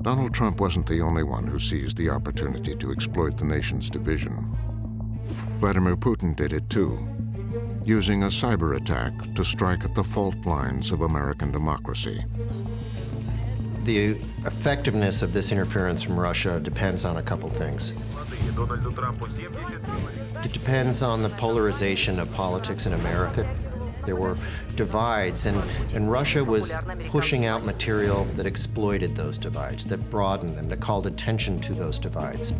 Donald Trump wasn't the only one who seized the opportunity to exploit the nation's division. Vladimir Putin did it too, using a cyber attack to strike at the fault lines of American democracy. The effectiveness of this interference from Russia depends on a couple things. It depends on the polarization of politics in America. There were divides, and Russia was pushing out material that exploited those divides, that broadened them, that called attention to those divides.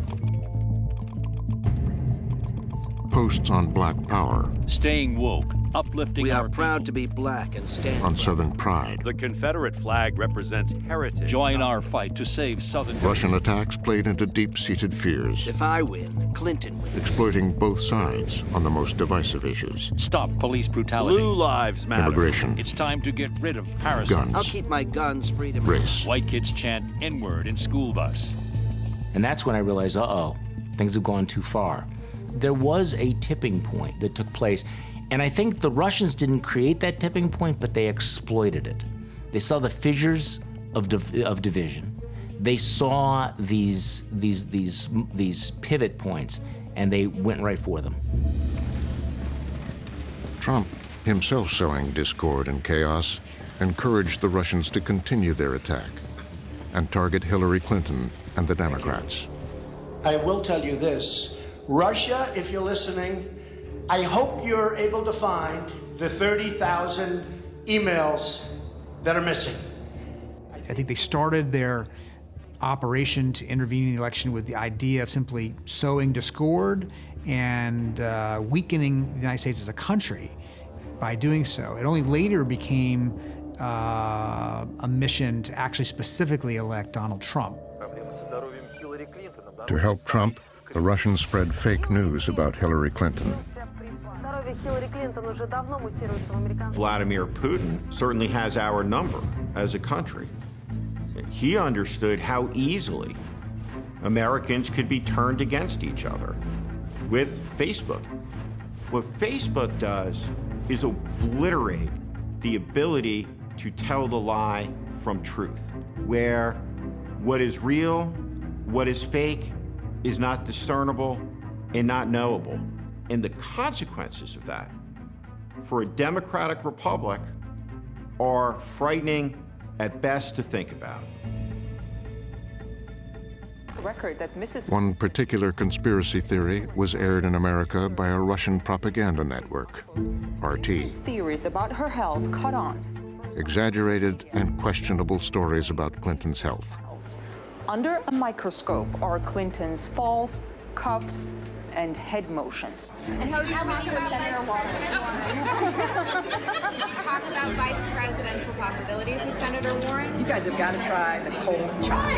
Posts on Black Power, staying woke, uplifting we our are proud people. to be black and stand on Southern Pride. The Confederate flag represents heritage. Join our fight to save Southern. Russian attacks played into deep-seated fears, If I win, Clinton wins. exploiting both sides on the most divisive issues. Stop police brutality. Blue lives matter. Immigration, It's time to get rid of parasites. guns, I'll keep my guns free to race. White kids chant N-word in school bus. And that's when I realized, uh-oh, things have gone too far. There was a tipping point that took place, and I think the Russians didn't create that tipping point, but they exploited it. They saw the fissures of division. They saw these pivot points, and they went right for them. Trump, himself sowing discord and chaos, encouraged the Russians to continue their attack and target Hillary Clinton and the Democrats. I will tell you this. Russia, if you're listening, I hope you're able to find the 30,000 emails that are missing. I think they started their operation to intervene in the election with the idea of simply sowing discord and weakening the United States as a country by doing so. It only later became a mission to actually specifically elect Donald Trump. To help Trump, the Russians spread fake news about Hillary Clinton. Vladimir Putin certainly has our number as a country. He understood how easily Americans could be turned against each other with Facebook. What Facebook does is obliterate the ability to tell the lie from truth, where what is real, what is fake, is not discernible and not knowable. And the consequences of that for a democratic republic are frightening at best to think about. Record that Mrs. One particular conspiracy theory was aired in America by a Russian propaganda network, RT. Theories about her health caught on. Exaggerated and questionable stories about Clinton's health. Under a microscope are Clinton's falls, cuffs, and head motions. And how do you talk with Senator Warren? Did you talk about vice presidential possibilities with Senator Warren? You guys have got to try the cold chai.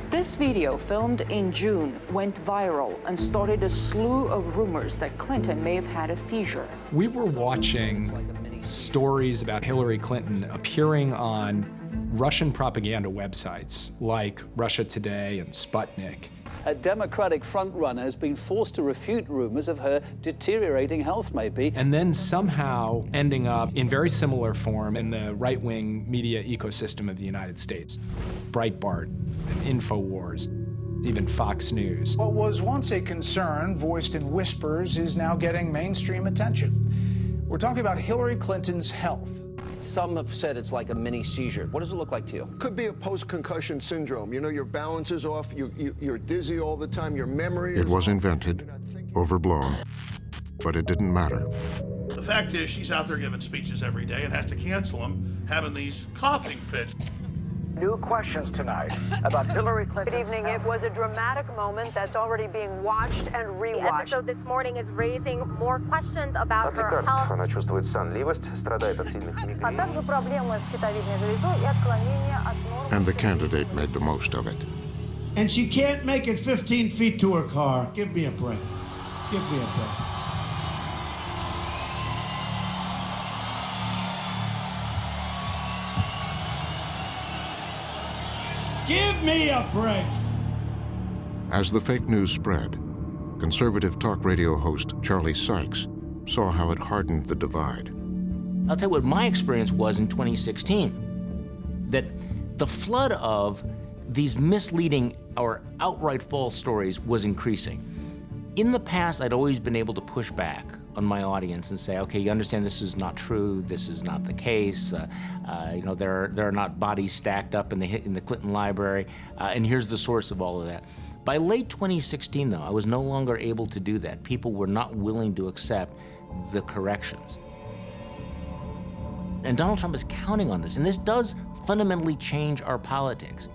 This video, filmed in June, went viral and started a slew of rumors that Clinton may have had a seizure. We were watching stories about Hillary Clinton appearing on Russian propaganda websites like Russia Today and Sputnik. A Democratic frontrunner has been forced to refute rumors of her deteriorating health, maybe. And then somehow ending up in very similar form in the right-wing media ecosystem of the United States. Breitbart, and InfoWars, even Fox News. What was once a concern voiced in whispers is now getting mainstream attention. We're talking about Hillary Clinton's health. Some have said it's like a mini seizure. What does it look like to you? Could be a post-concussion syndrome. You know, your balance is off, you're dizzy all the time, your memory is It was off. invented, overblown, but it didn't matter. The fact is, she's out there giving speeches every day and has to cancel them, having these coughing fits. New questions tonight about Hillary Clinton. Good evening. It was a dramatic moment that's already being watched and rewatched. The episode this morning is raising more questions about her health. Она чувствует сонливость, страдает от сильных мигрень. А также проблемы с щитовидной железой и отклонения от норм. And the candidate made the most of it. And she can't make it 15 feet to her car. Give me a break. Give me a break. Give me a break! As the fake news spread, conservative talk radio host Charlie Sykes saw how it hardened the divide. I'll tell you what my experience was in 2016, that the flood of these misleading or outright false stories was increasing. In the past, I'd always been able to push back on my audience and say, okay, you understand this is not true, this is not the case, you know, there are not bodies stacked up in the Clinton library, and here's the source of all of that. By late 2016, though, I was no longer able to do that. People were not willing to accept the corrections. And Donald Trump is counting on this, and this does fundamentally change our politics.